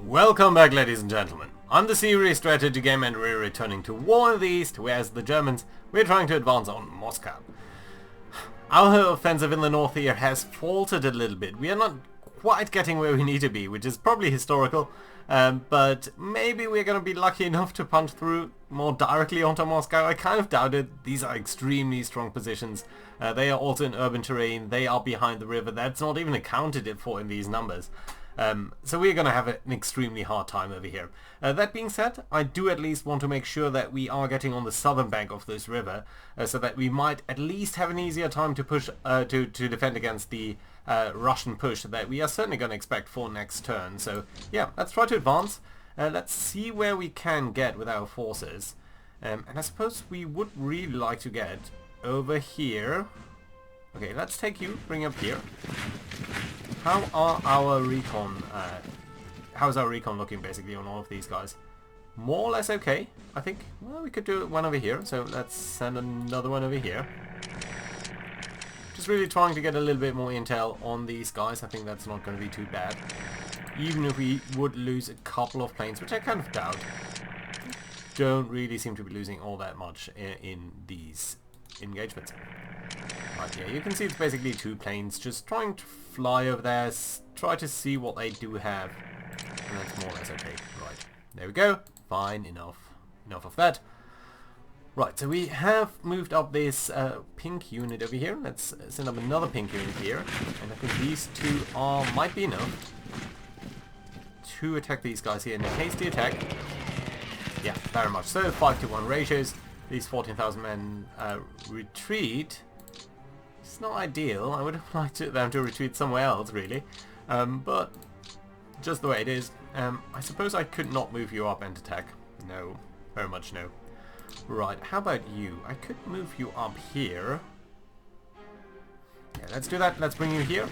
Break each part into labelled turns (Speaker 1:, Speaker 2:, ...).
Speaker 1: Welcome back, ladies and gentlemen. I'm the serious strategy game and we're returning to War in the East, whereas the Germans, we're trying to advance on Moscow. Our offensive in the north here has faltered a little bit. We are not quite getting where we need to be, which is probably historical, but maybe we're going to be lucky enough to punch through more directly onto Moscow. I kind of doubt it. These are extremely strong positions. They are also in urban terrain. They are behind the river. That's not even accounted for in these numbers. So we're going to have an extremely hard time over here. That being said, I do at least want to make sure that we are getting on the southern bank of this river, so that we might at least have an easier time to push to defend against the Russian push that we are certainly going to expect for next turn. So yeah, let's try to advance. Let's see where we can get with our forces. And I suppose we would really like to get over here. Okay, let's take you, bring you up here. How are our recon, how's our recon looking basically on all of these guys? More or less okay, I think. Well, we could do one over here, so let's send another one over here. Just really trying to get a little bit more intel on these guys. I think that's not going to be too bad. Even if we would lose a couple of planes, which I kind of doubt. Don't really seem to be losing all that much in these engagements. Right, yeah, you can see it's basically two planes just trying to fly over there, try to see what they do have, and that's more or less okay. Right, there we go. Fine, enough of that. Right, so we have moved up this pink unit over here. Let's send up another pink unit here, and I think these two might be enough to attack these guys here in a hasty attack. Yeah, very much so. 5-to-1 ratios. These 14,000 men retreat. It's not ideal. I would have liked them to retreat somewhere else, really. But just the way it is. I suppose I could not move you up and attack. No, very much no. Right, how about you? I could move you up here. Yeah, let's do that. Let's bring you here.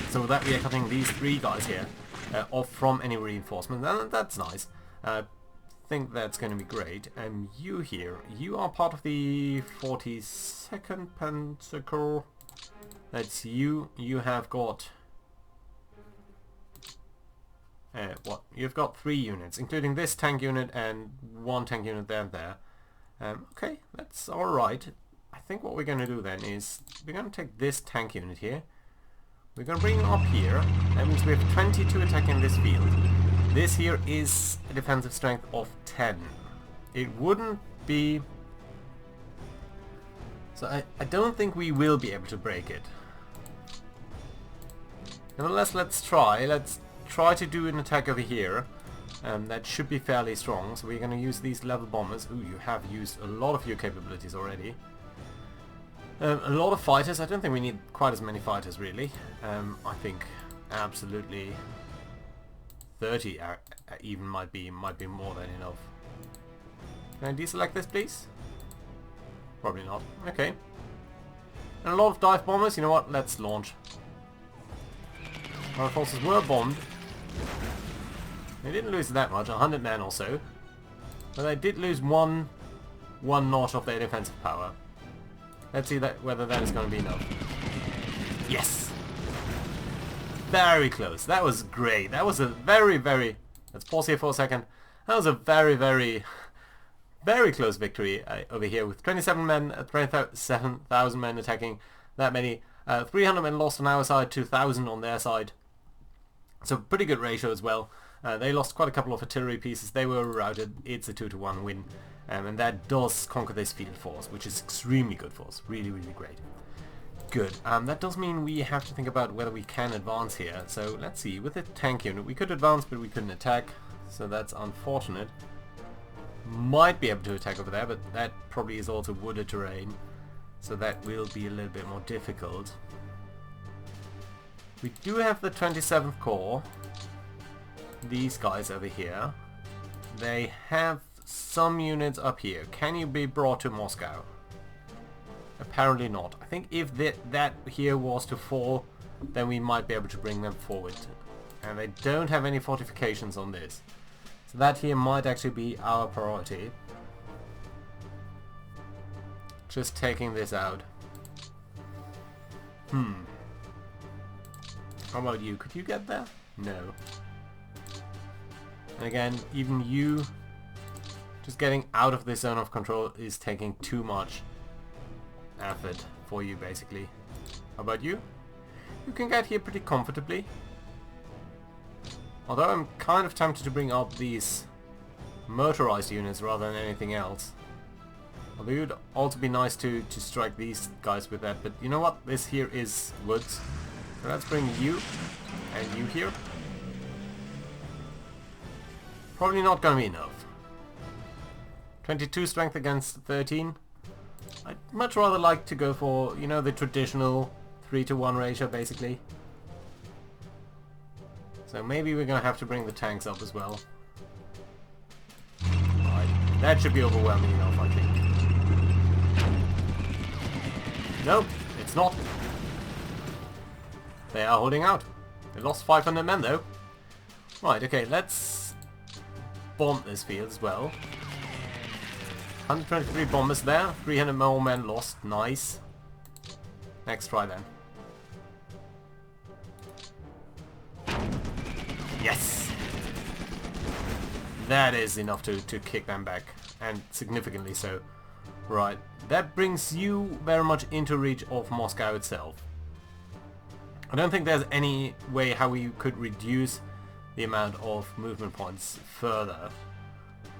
Speaker 1: So with that we are cutting these three guys here off from any reinforcements. And that's nice. Think that's going to be great. And you here, you are part of the 42nd Panzer Corps. That's you. You have got what? You've got 3 units, including this tank unit and 1 tank unit there and there. Okay, that's all right. I think what we're going to do then is we're going to take this tank unit here. We're going to bring it up here. That means we have 22 attacking this field. This here is a defensive strength of 10. It wouldn't be... So I don't think we will be able to break it. Nevertheless, let's try. Let's try to do an attack over here. That should be fairly strong. So we're going to use these level bombers. Ooh, you have used a lot of your capabilities already. A lot of fighters. I don't think we need quite as many fighters, really. I think absolutely... 30 even might be more than enough. Can I deselect this, please? Probably not. Okay. And a lot of dive bombers. You know what? Let's launch. Our forces were bombed. They didn't lose that much, 100 men or so. But they did lose one notch of their defensive power. Let's see whether that is going to be enough. Yes! Very close. That was great. That was a very... Let's pause here for a second. That was a very close victory over here with 27 men, 27,000 men attacking that many. 300 men lost on our side, 2,000 on their side. So pretty good ratio as well. They lost quite a couple of artillery pieces. They were routed. It's a 2-to-1 win. And that does conquer this field force, which is extremely good for us. Really great. Good. That does mean we have to think about whether we can advance here. So let's see. With the tank unit, we could advance, but we couldn't attack. So that's unfortunate. Might be able to attack over there, but that probably is also wooded terrain. So that will be a little bit more difficult. We do have the 27th Corps. These guys over here. They have some units up here. Can you be brought to Moscow? Apparently not. I think if that here was to fall, then we might be able to bring them forward. And they don't have any fortifications on this. So that here might actually be our priority. Just taking this out. How about you? Could you get there? No. And again, even you just getting out of this zone of control is taking too much effort for you, basically. How about you? You can get here pretty comfortably. Although I'm kind of tempted to bring up these motorized units rather than anything else. Although it would also be nice to strike these guys with that. But you know what? This here is woods. So let's bring you and you here. Probably not gonna be enough. 22 strength against 13. I'd much rather like to go for, you know, the traditional 3-to-1 ratio, basically. So maybe we're gonna have to bring the tanks up as well. Right. That should be overwhelming enough, I think. Nope, it's not. They are holding out. They lost 500 men though. Right, okay, let's bomb this field as well. 123 bombers there, 300 more men lost, nice. Next try then. Yes! That is enough to kick them back, and significantly so. Right, that brings you very much into reach of Moscow itself. I don't think there's any way how we could reduce the amount of movement points further.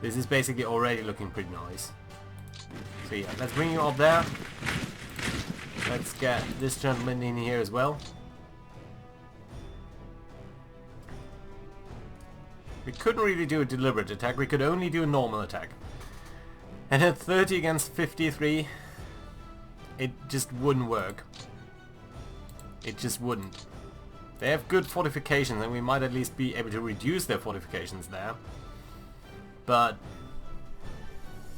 Speaker 1: This is basically already looking pretty nice. So yeah, let's bring you up there. Let's get this gentleman in here as well. We couldn't really do a deliberate attack, we could only do a normal attack. And at 30 against 53, it just wouldn't work. It just wouldn't. They have good fortifications and we might at least be able to reduce their fortifications there. But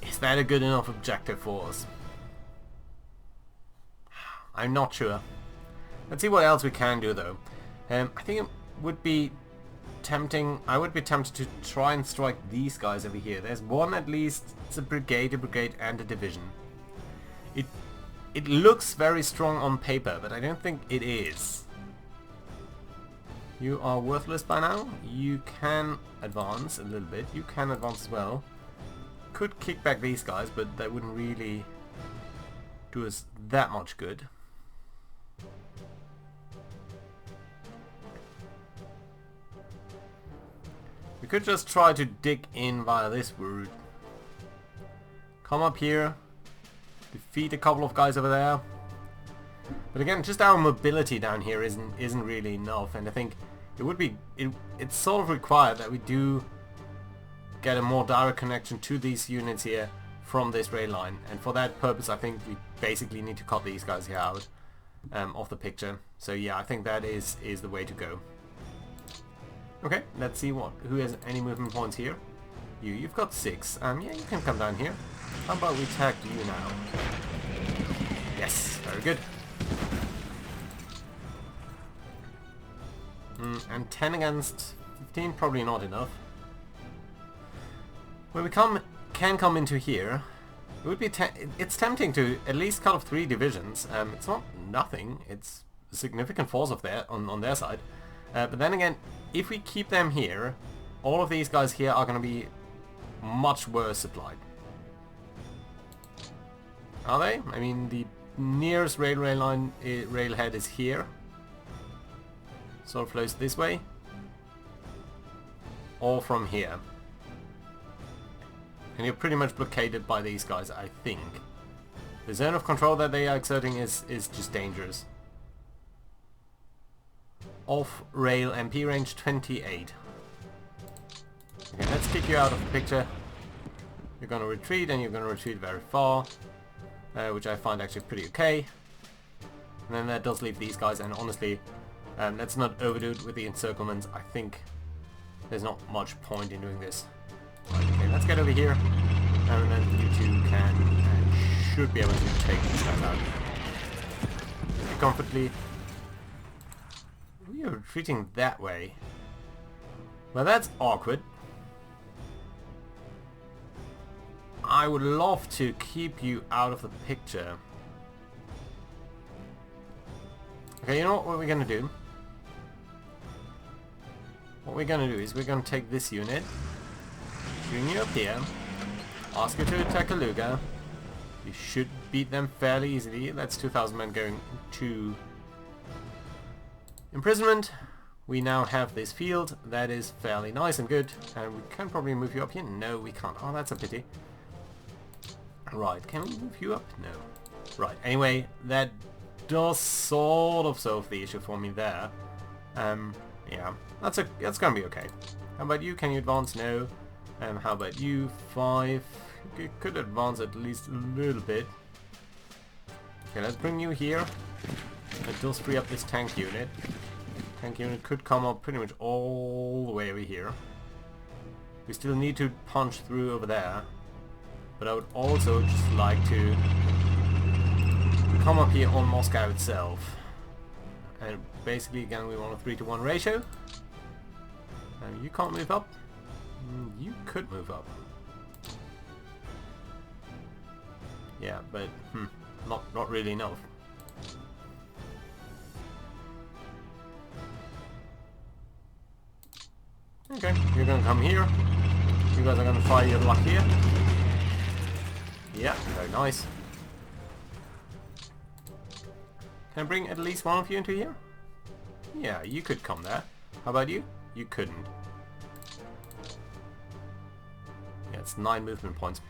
Speaker 1: is that a good enough objective for us? I'm not sure. Let's see what else we can do though. I think it would be tempting. I would be tempted to try and strike these guys over here. There's one at least. It's a brigade, and a division. It looks very strong on paper, but I don't think it is. You are worthless by now. You can advance a little bit. You can advance as well. Could kick back these guys, but that wouldn't really do us that much good. We could just try to dig in via this route. Come up here. Defeat a couple of guys over there. But again, just our mobility down here isn't really enough, and I think it would be it's sort of required that we do get a more direct connection to these units here from this rail line, and for that purpose I think we basically need to cut these guys here out of the picture. So yeah, I think that is the way to go. Okay, let's see who has any movement points here. You've got 6. Yeah, you can come down here. How about we attack you now? Yes, very good. And 10 against 15, probably not enough. When we can come into here, it would be it's tempting to at least cut off 3 divisions. It's not nothing. It's a significant force of on their side. But then again, if we keep them here, all of these guys here are going to be much worse supplied. Are they? I mean, the nearest railhead is here. Sort of flows this way. Or from here. And you're pretty much blockaded by these guys, I think. The zone of control that they are exerting is just dangerous. Off-rail MP range 28. Okay, let's kick you out of the picture. You're gonna retreat, and you're gonna retreat very far. Which I find actually pretty okay. And then that does leave these guys, and honestly, let's not overdo it with the encirclements. I think there's not much point in doing this. Right, okay, let's get over here, and then you two can and should be able to take these guys out pretty comfortably. We are retreating that way. Well, that's awkward. I would love to keep you out of the picture. Okay, you know what we're gonna do? what we're gonna do is we're gonna take this unit, bring you up here, ask you to attack Kaluga. You should beat them fairly easily. That's 2,000 men going to imprisonment. We now have this field that is fairly nice and good, and we can probably move you up here. No, we can't. Oh, that's a pity. Right, can we move you up? No. Right, anyway, that does sort of solve the issue for me there. Yeah, that's gonna be okay. How about you? Can you advance? No. How about you? 5. You could advance at least a little bit. Okay, let's bring you here. That does free up this tank unit. Tank unit could come up pretty much all the way over here. We still need to punch through over there. But I would also just like to come up here on Moscow itself. And basically, again, we want a 3-to-1 ratio. You can't move up. You could move up. Yeah, but not really enough. Okay, you're gonna come here. You guys are gonna try your luck here. Yeah, very nice. Can I bring at least one of you into here? Yeah, you could come there. How about you? You couldn't. Yeah, it's 9 movement points.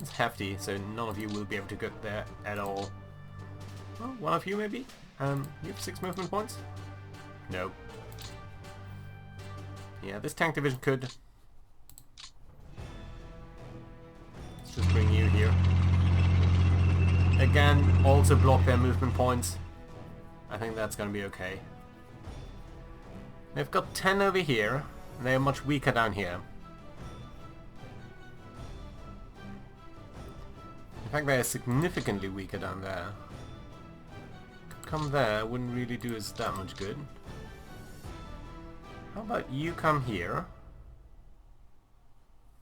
Speaker 1: It's hefty, so none of you will be able to get there at all. Well, one of you maybe? You have 6 movement points? No. Yeah, this tank division could. Let's just bring you here. Again, also block their movement points. I think that's gonna be okay. They've got 10 over here, and they are much weaker down here. In fact, they are significantly weaker down there. Could come there, wouldn't really do us that much good. How about you come here?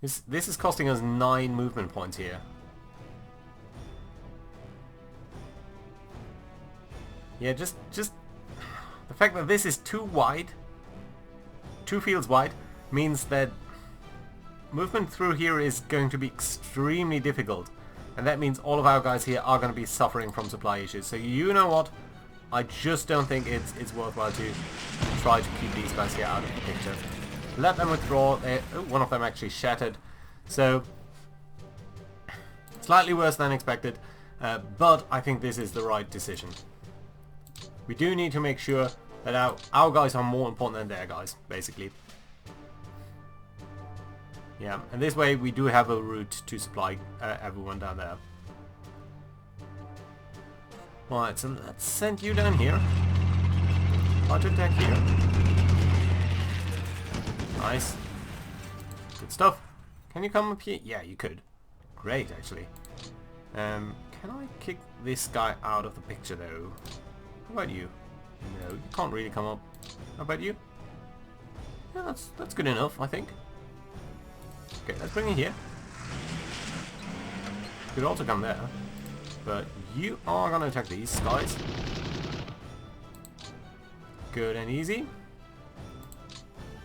Speaker 1: This is costing us 9 movement points here. Yeah, just the fact that this is too wide, 2 fields wide, means that movement through here is going to be extremely difficult. And that means all of our guys here are going to be suffering from supply issues. So you know what? I just don't think it's worthwhile to try to keep these guys here out of the picture. Let them withdraw. One of them actually shattered. So, slightly worse than expected. But I think this is the right decision. We do need to make sure that our guys are more important than their guys, basically. Yeah, and this way we do have a route to supply everyone down there. Right, so let's send you down here. Try to attack here. Nice. Good stuff. Can you come up here? Yeah, you could. Great, actually. Can I kick this guy out of the picture, though? How about you? No, you can't really come up. How about you? Yeah, that's good enough, I think. Okay, let's bring you here. You could also come there. But you are gonna attack these guys. Good and easy.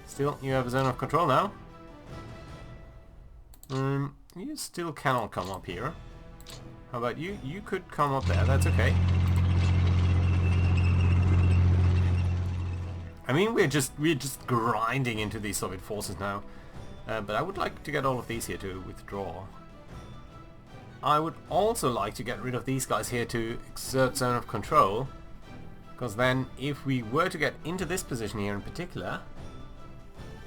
Speaker 1: Still, you have a zone of control now. You still cannot come up here. How about you? You could come up there, that's okay. I mean, we're just grinding into these Soviet forces now. But I would like to get all of these here to withdraw. I would also like to get rid of these guys here to exert zone of control. Because then, if we were to get into this position here in particular,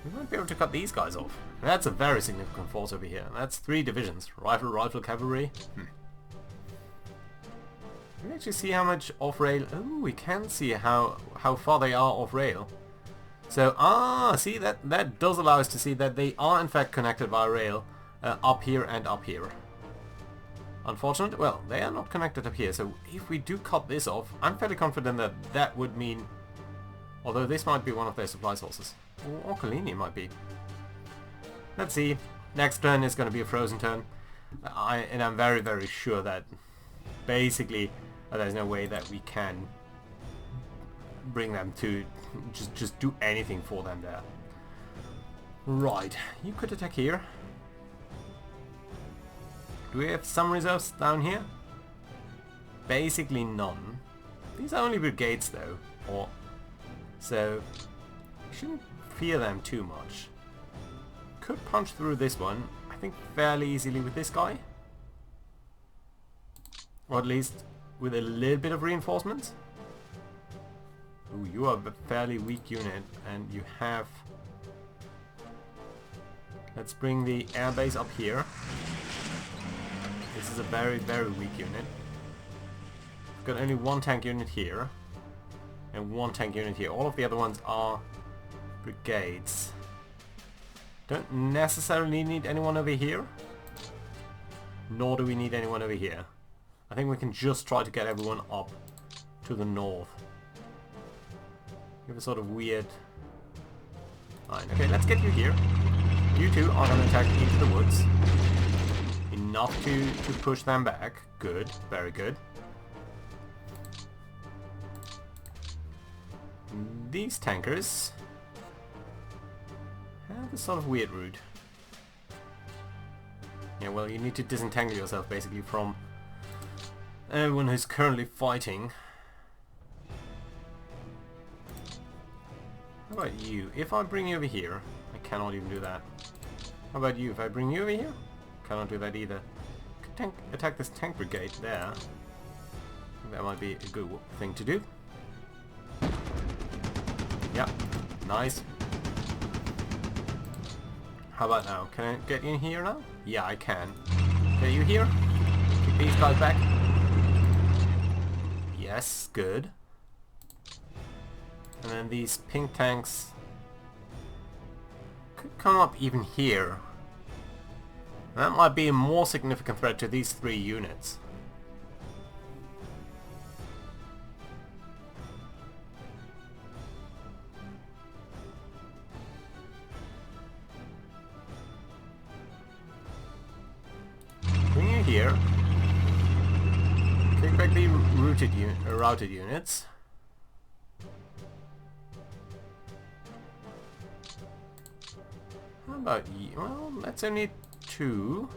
Speaker 1: we might be able to cut these guys off. And that's a very significant force over here. And that's 3 divisions. Rifle, cavalry. Can we actually see how much off-rail? Oh, we can see how far they are off-rail. So, see, that does allow us to see that they are in fact connected by rail up here and up here. Unfortunately, well, they are not connected up here, so if we do cut this off, I'm fairly confident that that would mean, although this might be one of their supply sources, or Kalini might be. Let's see, next turn is going to be a frozen turn, and I'm very, very sure that basically there's no way that we can bring them to just do anything for them there. Right, you could attack here. Do we have some reserves down here? Basically none. These are only brigades though, so you shouldn't fear them too much. Could punch through this one, I think fairly easily with this guy. Or at least with a little bit of reinforcements. Ooh, you are a fairly weak unit and you have... Let's bring the airbase up here. This is a very, very weak unit. I've got only one tank unit here. And one tank unit here. All of the other ones are brigades. Don't necessarily need anyone over here. Nor do we need anyone over here. I think we can just try to get everyone up to the north. We have a sort of weird... Fine. Okay, let's get you here. You two are going to attack into the woods. Enough to push them back. Good. Very good. These tankers have a sort of weird route. Yeah, well, you need to disentangle yourself basically from everyone who's currently fighting. How about you? If I bring you over here, I cannot even do that. How about you? If I bring you over here, cannot do that either. Could attack this tank brigade there. That might be a good thing to do. Yeah, nice. How about now? Can I get in here now? Yeah, I can. Get you here? Keep these guys back. Yes, good. And then these pink tanks could come up even here. That might be a more significant threat to these three units. Bring you here. Kick back the routed units. How about you? Well, that's only two.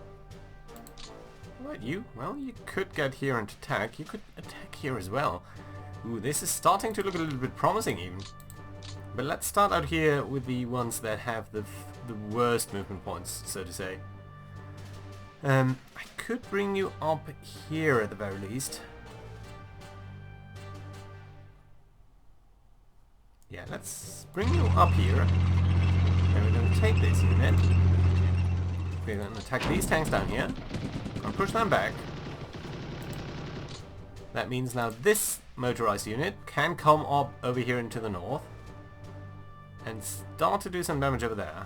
Speaker 1: How about you? Well, you could get here and attack. You could attack here as well. Ooh, this is starting to look a little bit promising even. But let's start out here with the ones that have the worst movement points, so to say. I could bring you up here at the very least. Yeah, let's bring you up here. And we're going to take this unit. We're going to attack these tanks down here. And push them back. That means now this motorized unit can come up over here into the north. And start to do some damage over there.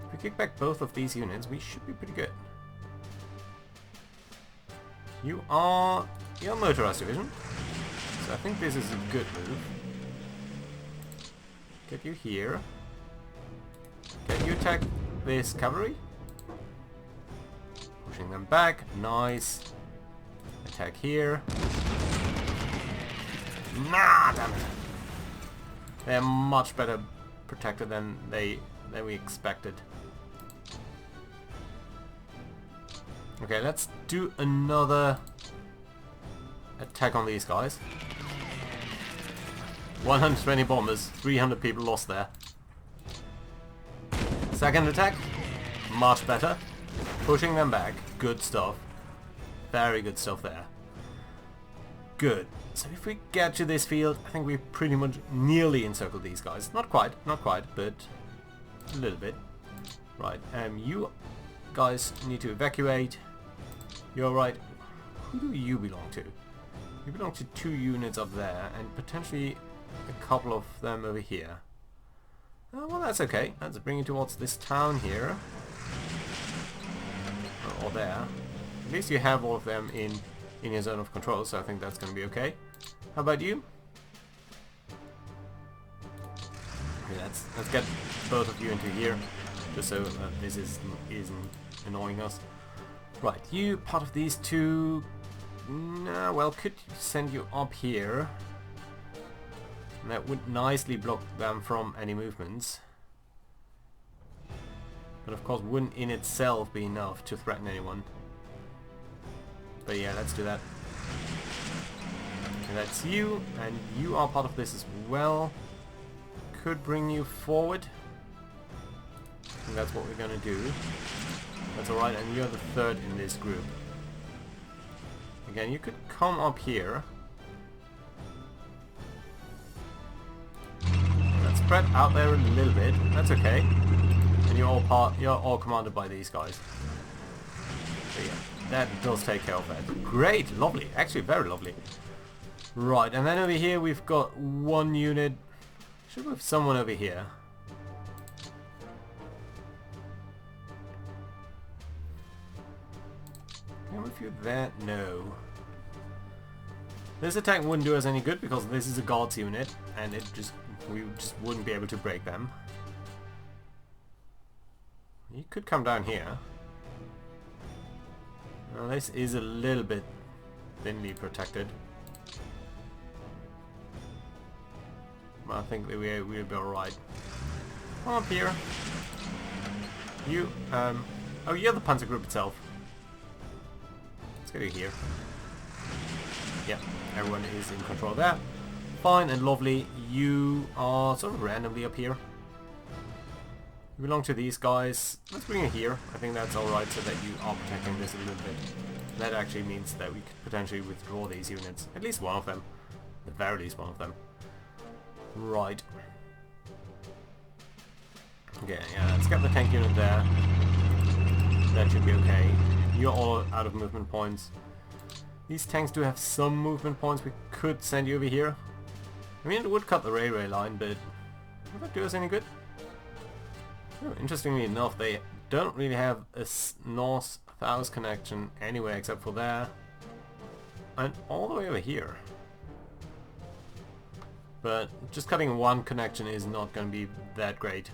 Speaker 1: If we kick back both of these units, we should be pretty good. You're motorized division. So I think this is a good move. Get you here. Can you attack this cavalry? Pushing them back. Nice. Attack here. Nah, damn it. They're much better protected than we expected. Okay, let's do another attack on these guys. 120 bombers, 300 people lost there. Second attack, much better. Pushing them back, good stuff. Very good stuff there. Good. So if we get to this field, I think we've pretty much nearly encircled these guys. Not quite, but a little bit. Right, you guys need to evacuate. You're right. Who do you belong to? You belong to 2 units up there, and potentially a couple of them over here. Well, that's okay. Let's bring you towards this town here. Or there. At least you have all of them in your zone of control, so I think that's going to be okay. How about you? Okay, let's get both of you into here, just so this isn't annoying us. Right, you part of these two. Nah, well, could send you up here. And that would nicely block them from any movements. But of course wouldn't in itself be enough to threaten anyone. But yeah, let's do that. Okay, that's you, and you are part of this as well. Could bring you forward. I think that's what we're gonna do. That's alright, and you're the third in this group. Again, you could come up here. Let's spread out there a little bit. That's okay. And you're all commanded by these guys. So yeah, that does take care of that. Great, lovely. Actually, very lovely. Right, and then over here we've got one unit. Should we have someone over here? Can I move you there? No. This attack wouldn't do us any good because this is a guards unit, and we just wouldn't be able to break them. You could come down here. Well, this is a little bit thinly protected. But I think that we'll be alright. Come up here. You, oh, you're the panzer group itself. Let's get you here. Yeah, everyone is in control there. Fine and lovely. You are sort of randomly up here. You belong to these guys. Let's bring you here. I think that's alright so that you are protecting this a little bit. That actually means that we could potentially withdraw these units. At least one of them. At the very least one of them. Right. Okay, yeah, let's get the tank unit there. That should be okay. You're all out of movement points. These tanks do have some movement points. We could send you over here. I mean, it would cut the railway line, but would that do us any good? Oh, interestingly enough, they don't really have a north-south connection anywhere except for there. And all the way over here. But just cutting one connection is not going to be that great.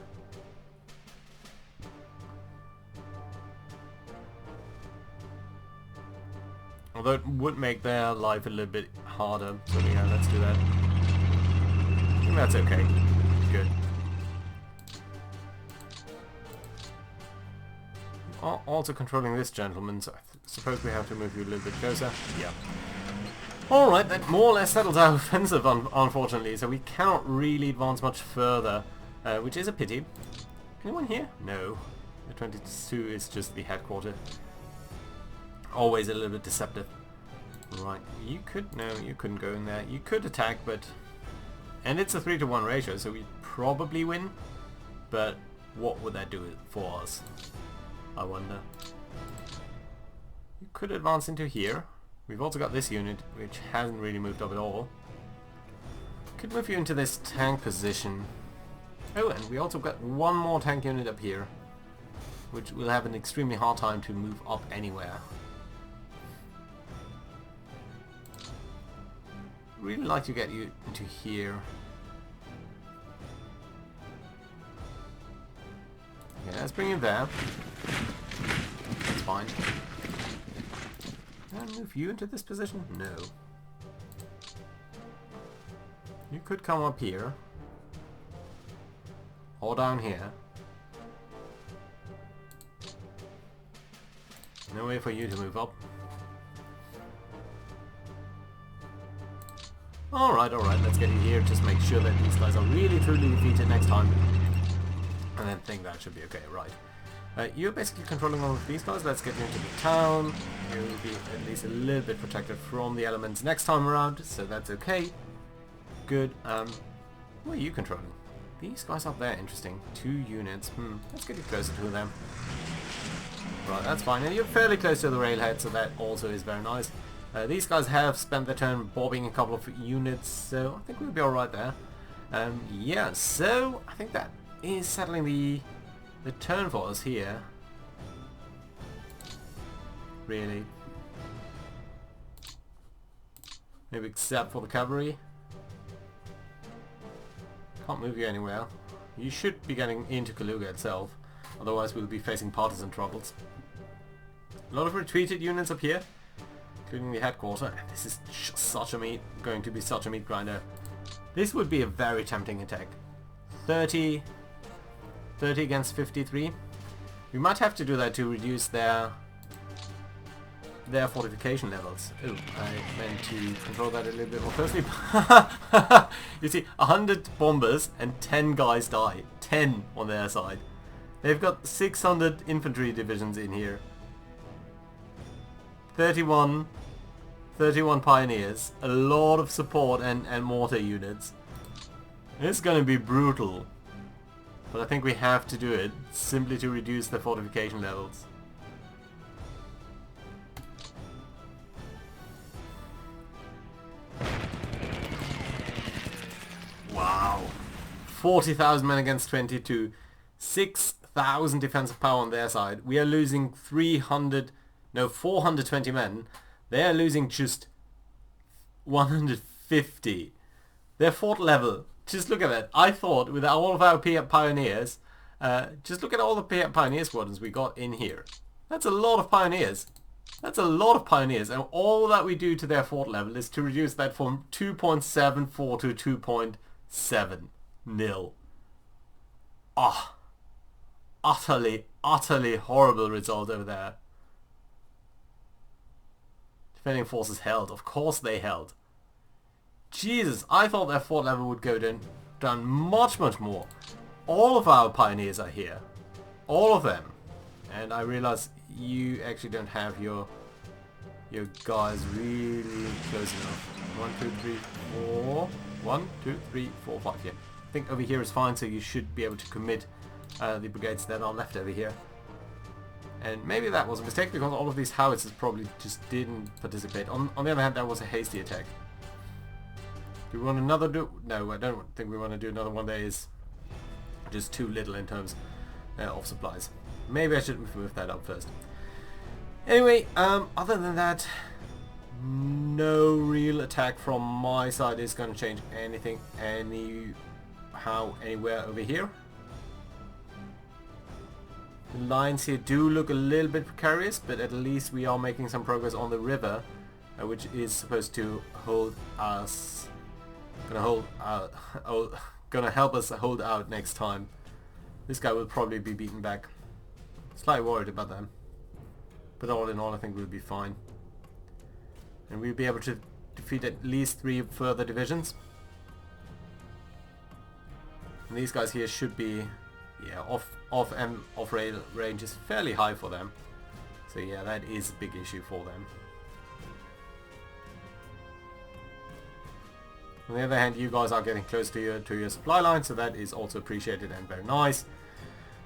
Speaker 1: Although it would make their life a little bit harder. So yeah, let's do that. I think that's okay. Good. Also controlling this gentleman, so I suppose we have to move you a little bit closer. Yeah. Alright, that more or less settles our offensive, unfortunately, so we cannot really advance much further, which is a pity. Anyone here? No. The 22 is just the headquarter. Always a little bit deceptive. Right, you could... No, you couldn't go in there. You could attack, but... And it's a 3-to-1 ratio, so we probably win. But what would that do for us? I wonder. You could advance into here. We've also got this unit, which hasn't really moved up at all. Could move you into this tank position. Oh, and we also got one more tank unit up here, which will have an extremely hard time to move up anywhere. Really like to get you into here. Okay, let's bring you there. That's fine. Can I move you into this position? No. You could come up here. Or down here. No way for you to move up. Alright, let's get you here. Just make sure that these guys are really truly defeated next time. And then think that should be okay, right. You're basically controlling all of these guys. Let's get you into the town. You'll be at least a little bit protected from the elements next time around, so that's okay. Good. Who are you controlling? These guys up there, interesting. 2 units. Let's get you closer to them. Right, that's fine. And you're fairly close to the railhead, so that also is very nice. These guys have spent their turn bobbing a couple of units, so I think we'll be alright there. Yeah, so I think that is settling the turn for us here. Really. Maybe except for the cavalry. Can't move you anywhere. You should be getting into Kaluga itself, otherwise we'll be facing partisan troubles. A lot of retreated units up here, including the headquarter. This is just going to be such a meat grinder. This would be a very tempting attack. 30 against 53. We might have to do that to reduce their fortification levels. Oh, I meant to control that a little bit more closely. You see, 100 bombers and 10 guys die. 10 on their side. They've got 600 infantry divisions in here. 31 pioneers. A lot of support and mortar units. It's gonna be brutal. But I think we have to do it simply to reduce the fortification levels. Wow. 40,000 men against 22. 6,000 defensive power on their side. We are losing 420 men. They are losing just 150. Their fort level. Just look at that. I thought with all of our pioneers, just look at all the pioneer squadrons we got in here. That's a lot of pioneers. That's a lot of pioneers. And all that we do to their fort level is to reduce that from 2.74 to 2.70. Ah. Utterly horrible result over there. Defending forces held. Of course they held. Jesus, I thought their fort level would go down much more. All of our pioneers are here. All of them. And I realize you actually don't have your guys really close enough. 1, 2, 3, 4. 1, 2, 3, 4, 5. Yeah. I think over here is fine, so you should be able to commit the brigades that are left over here. And maybe that was a mistake because all of these howitzers probably just didn't participate. On the other hand, that was a hasty attack. Do we want another No, I don't think we want to do another one. There is just too little in terms of supplies. Maybe I should move that up first. Anyway, other than that, no real attack from my side is going to change anything anywhere over here. The lines here do look a little bit precarious, but at least we are making some progress on the river, which is supposed to hold us, gonna help us hold out next time. This guy will probably be beaten back. Slightly worried about them, but all in all, I think we'll be fine, and we'll be able to defeat at least 3 further divisions. And these guys here should be, yeah, off rail range is fairly high for them. So yeah, that is a big issue for them. On the other hand, you guys are getting close to your supply line, so that is also appreciated and very nice.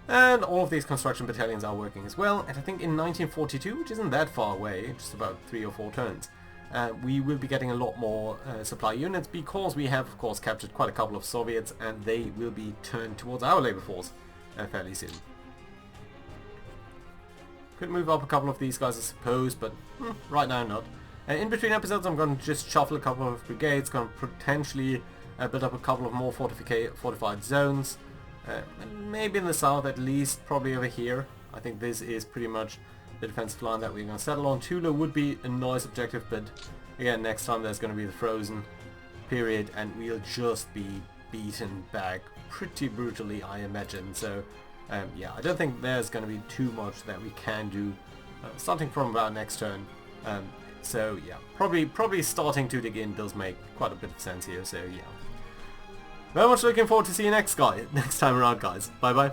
Speaker 1: And all of these construction battalions are working as well. And I think in 1942, which isn't that far away, just about 3 or 4 turns, we will be getting a lot more supply units, because we have, of course, captured quite a couple of Soviets, and they will be turned towards our labor force fairly soon. Could move up a couple of these guys, I suppose, but right now not. In between episodes, I'm going to just shuffle a couple of brigades, going to potentially build up a couple of more fortified zones. Maybe in the south, at least, probably over here. I think this is pretty much the defensive line that we're going to settle on. Tula would be a nice objective, but again, next time there's going to be the frozen period, and we'll just be beaten back pretty brutally, I imagine. So yeah, I don't think there's going to be too much that we can do starting from about next turn. So yeah, probably starting to dig in does make quite a bit of sense here. So yeah, very much looking forward to see you next time around, guys. Bye bye.